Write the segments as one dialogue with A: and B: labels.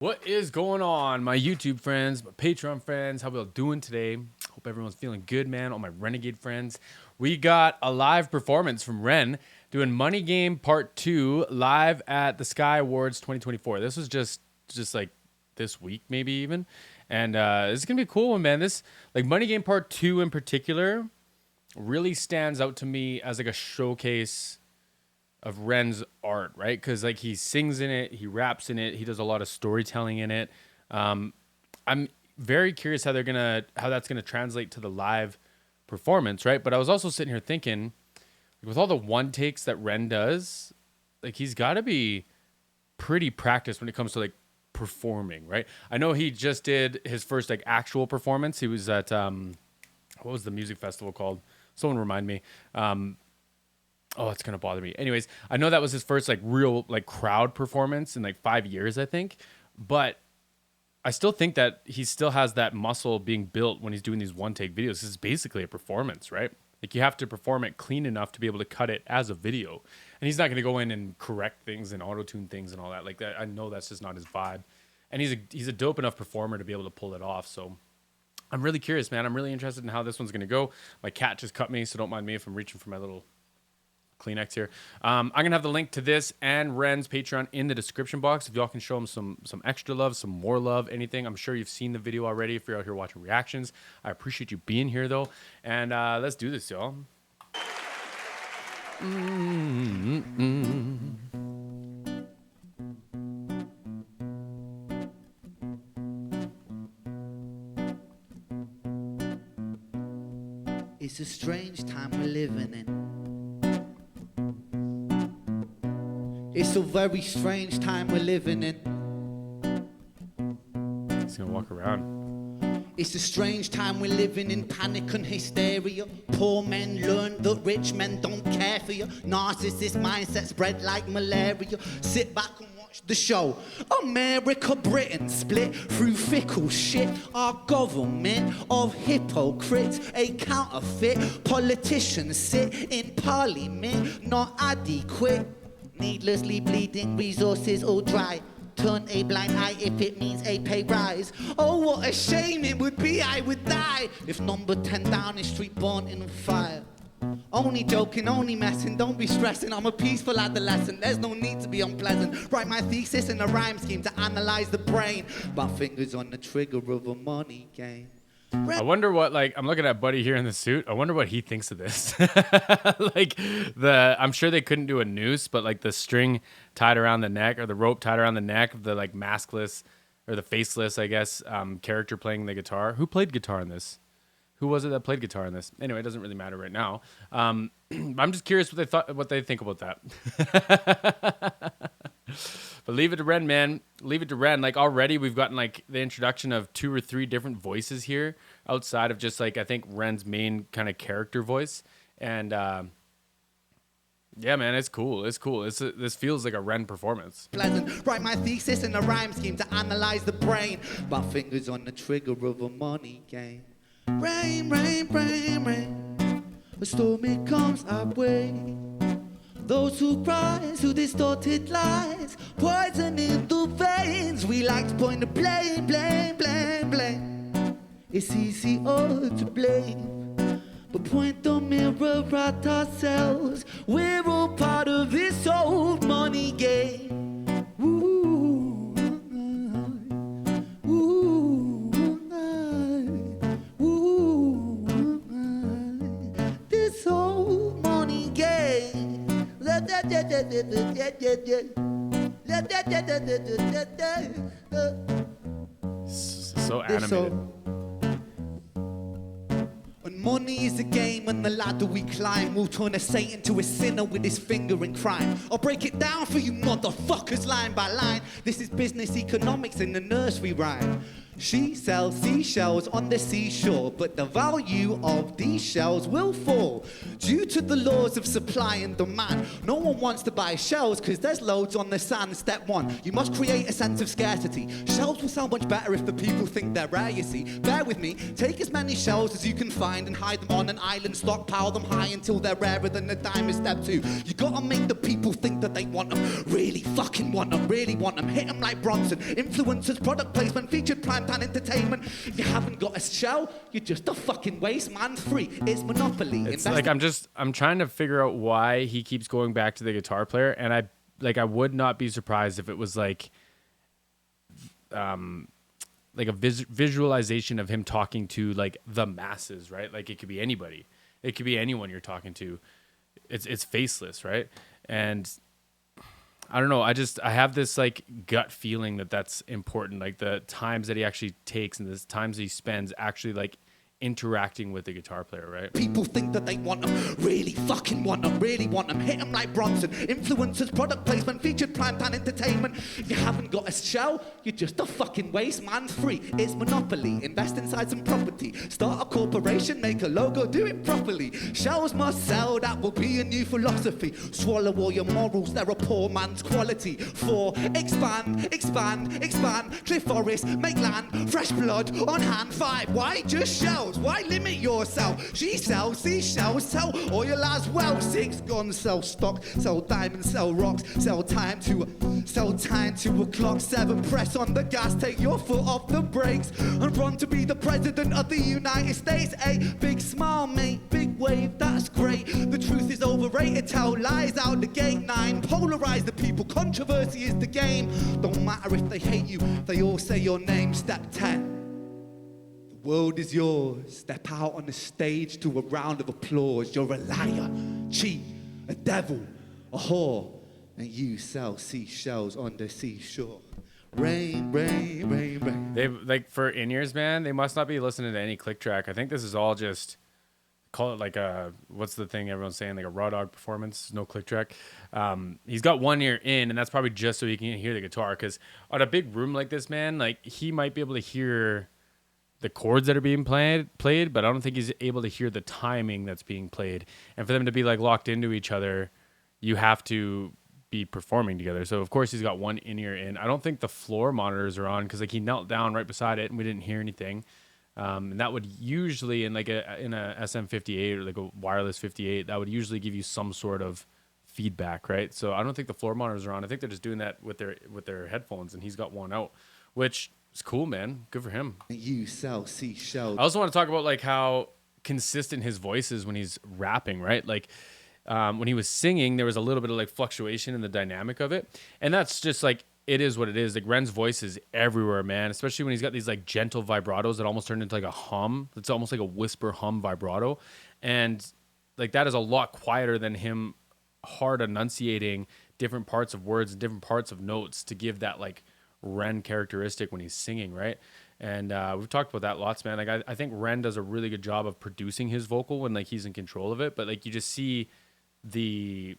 A: What is going on, my YouTube friends, my Patreon friends? How we all doing today? Hope everyone's feeling good, man. All my Renegade friends. We got a live performance from REN doing Money Game Part 2 live at the Sky Awards 2024. This was just like this week, maybe even. And this is going to be a cool one, man. This, like, Money Game Part 2 in particular really stands out to me as like a showcase of Ren's art, right? Because like he sings in it, he raps in it, he does a lot of storytelling in it. I'm very curious how that's gonna translate to the live performance, right? But I was also sitting here thinking, with all the one takes that Ren does, like he's got to be pretty practiced when it comes to like performing, right? I know he just did his first like actual performance. He was at what was the music festival called? Someone remind me. Oh, it's gonna bother me. Anyways, I know that was his first like real like crowd performance in like 5 years, I think. But I still think that he still has that muscle being built when he's doing these one take videos. This is basically a performance, right? Like you have to perform it clean enough to be able to cut it as a video. And he's not gonna go in and correct things and auto tune things and all that. Like that, I know that's just not his vibe. And he's a dope enough performer to be able to pull it off. So I'm really curious, man. I'm really interested in how this one's gonna go. My cat just cut me, so don't mind me if I'm reaching for my little Kleenex here. I'm gonna have the link to this and Ren's Patreon in the description box. If y'all can show him some extra love, some more love, anything. I'm sure you've seen the video already if you're out here watching reactions. I appreciate you being here though, and let's do this, y'all.
B: It's a strange time we're living in. It's a very strange time we're living in.
A: He's gonna walk around.
B: It's a strange time we're living in, panic and hysteria. Poor men learn that rich men don't care for you. Narcissist mindset spread like malaria. Sit back and watch the show. America, Britain split through fickle shit. Our government of hypocrites, a counterfeit. Politicians sit in parliament, not adequate. Needlessly bleeding, resources all dry. Turn a blind eye if it means a pay rise. Oh, what a shame it would be, I would die if number 10 Downing Street born in fire. Only joking, only messing, don't be stressing. I'm a peaceful adolescent, there's no need to be unpleasant. Write my thesis in a rhyme scheme to analyze the brain. My fingers on the trigger of a money game.
A: I wonder what, like, I'm looking at Buddy here in the suit. I wonder what he thinks of this. Like, I'm sure they couldn't do a noose, but like the string tied around the neck or the rope tied around the neck of the like maskless or the faceless, I guess, character playing the guitar. Who played guitar in this? Who was it that played guitar in this? Anyway, it doesn't really matter right now. I'm just curious what they think about that. But leave it to Ren, man. Leave it to Ren. Like already we've gotten like the introduction of 2 or 3 different voices here outside of just like I think Ren's main kind of character voice. And yeah, man, it's cool. It's cool. This feels like a Ren performance.
B: Pleasant. Write my thesis in a rhyme scheme to analyze the brain. My fingers on the trigger of a money game. Rain, rain, rain, rain. A storm it comes our way. Those who rise, who distorted lies, poison in the veins. We like to point the blame, blame, blame, blame. It's easy all to blame, but point the mirror at ourselves. We're all part of this old money game. Ooh, ooh, ooh, this old money game.
A: So animated.
B: When money is a game and the ladder we climb, we'll turn a saint into a sinner with his finger in crime. I'll break it down for you motherfuckers line by line. This is business economics in the nursery rhyme. She sells seashells on the seashore, but the value of these shells will fall due to the laws of supply and demand. No one wants to buy shells because there's loads on the sand. Step 1, you must create a sense of scarcity. Shells will sound much better if the people think they're rare, you see. Bear with me, take as many shells as you can find and hide them on an island, stockpile them high until they're rarer than a dime is step two. You gotta make the people think that they want them, really fucking want them, really want them. Hit them like Bronson. Influencers, product placement, featured primetime entertainment. If you haven't got a show, you're just a fucking waste man. Free. It's monopoly.
A: It's like I'm trying to figure out why he keeps going back to the guitar player, and I would not be surprised if it was like a visualization of him talking to like the masses, right? Like it could be anybody, it could be anyone you're talking to. It's faceless, right? And I don't know. I have this like gut feeling that that's important. Like the times that he actually takes and the times he spends actually like interacting with the guitar player, right?
B: People think that they want them, really fucking want them, really want them. Hit them like Bronson. Influencers, product placement, featured primetime entertainment. If you haven't got a show, you're just a fucking waste man. Free. It's monopoly. Invest inside some property. Start a corporation, make a logo, do it properly. Shows must sell, that will be a new philosophy. Swallow all your morals, they're a poor man's quality. 4. Expand, expand, expand. Clear forest, make land, fresh blood on hand. 5. Why just shows? Why limit yourself? She sells seashells, sell oil as well. 6. Guns, sell stock, sell diamonds, sell rocks, sell time to a clock. 7. Press on the gas, take your foot off the brakes and run to be the president of the United States. 8. Big smile, mate, big wave, that's great. The truth is overrated, tell lies out the gate. 9. Polarize the people, controversy is the game. Don't matter if they hate you, they all say your name. Step 10. The world is yours. Step out on the stage to a round of applause. You're a liar, cheat, a devil, a whore, and you sell seashells on the seashore. Rain, rain, rain, rain.
A: They like for in-ears, man. They must not be listening to any click track. I think this is all just call it like a what's the thing everyone's saying, like a raw dog performance, no click track. He's got one ear in, and that's probably just so he can hear the guitar. Because on a big room like this, man, like he might be able to hear the chords that are being played, but I don't think he's able to hear the timing that's being played. And for them to be like locked into each other, you have to be performing together. So of course he's got one in-ear in. I don't think the floor monitors are on because like he knelt down right beside it and we didn't hear anything. And that would usually in a SM58 or like a wireless 58, that would usually give you some sort of feedback, right? So I don't think the floor monitors are on. I think they're just doing that with their headphones, and he's got one out, which it's cool, man. Good for him.
B: You sell seashells.
A: I also want to talk about like how consistent his voice is when he's rapping, right? Like when he was singing, there was a little bit of like fluctuation in the dynamic of it. And that's just like, it is what it is. Like Ren's voice is everywhere, man. Especially when he's got these like gentle vibratos that almost turn into like a hum. It's almost like a whisper hum vibrato. And like that is a lot quieter than him hard enunciating different parts of words and different parts of notes to give that like Ren characteristic when he's singing, right? And we've talked about that lots, man. Like I think Ren does a really good job of producing his vocal when like he's in control of it, but like you just see the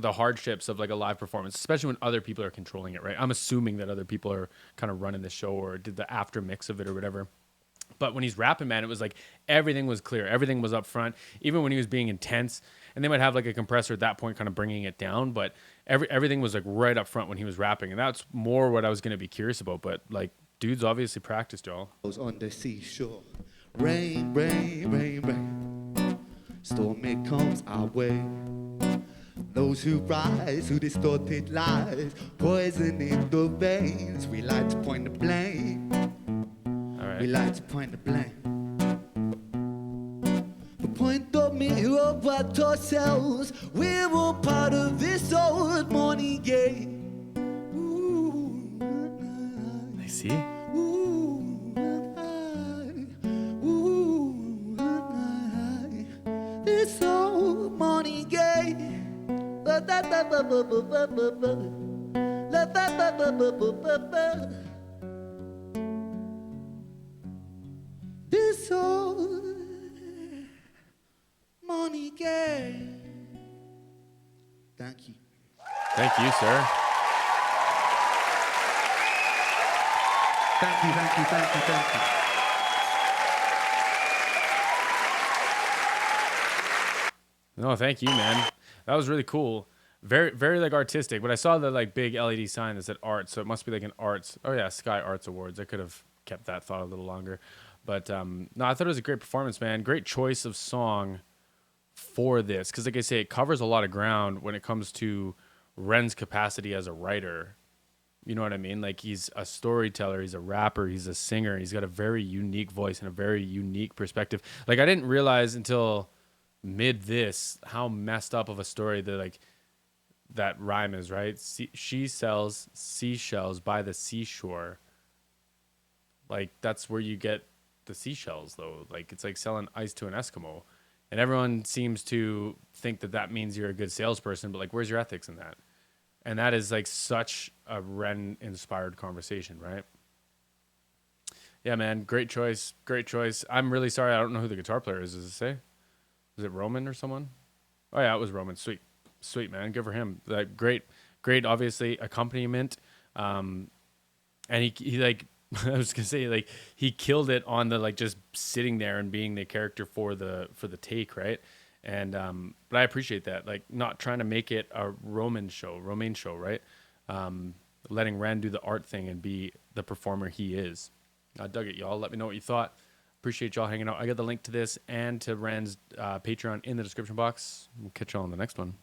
A: hardships of like a live performance, especially when other people are controlling it, right? I'm assuming that other people are kind of running the show or did the after mix of it or whatever. But when he's rapping, man, it was like everything was clear. Everything was up front, even when he was being intense. And they might have like a compressor at that point kind of bringing it down, but everything was like right up front when he was rapping. And that's more what I was going to be curious about. But like, dude's obviously practiced, y'all.
B: On the seashore. Rain, rain, rain, rain. Storm it comes our way. Those who rise, who distorted lies, poison in the veins. We like to point the blame.
A: All right.
B: We like to point the blame. The point of mirror at ourselves. We're all part of this old money game. Ooh,
A: I see.
B: This old money game. This old money game. Thank you.
A: Thank you, sir.
B: Thank you, thank you, thank you, thank you.
A: No, thank you, man. That was really cool. Very, very like artistic. But I saw the like big LED sign that said arts, so it must be like an arts. Oh yeah, Sky Arts Awards. I could have kept that thought a little longer. But no, I thought it was a great performance, man. Great choice of song for this, because like I say, it covers a lot of ground when it comes to Ren's capacity as a writer. You know what I mean? Like, he's a storyteller, he's a rapper, he's a singer, he's got a very unique voice and a very unique perspective. Like, I didn't realize until mid this how messed up of a story that rhyme is, right? She sells seashells by the seashore. Like, that's where you get the seashells, though. Like, it's like selling ice to an Eskimo. And everyone seems to think that that means you're a good salesperson, but like, where's your ethics in that? And that is like such a Ren inspired conversation, right? Yeah, man. Great choice. Great choice. I'm really sorry. I don't know who the guitar player is. Does it say? Is it Roman or someone? Oh, yeah, it was Roman. Sweet. Sweet, man. Good for him. Like, great, obviously, accompaniment. And he like, I was gonna say, like, he killed it on the like just sitting there and being the character for the take, right? And but I appreciate that, like, not trying to make it a Romain show, right? Letting Ren do the art thing and be the performer he is. I dug it, y'all. Let me know what you thought. Appreciate y'all hanging out. I got the link to this and to Ren's Patreon in the description box. We'll catch y'all on the next one.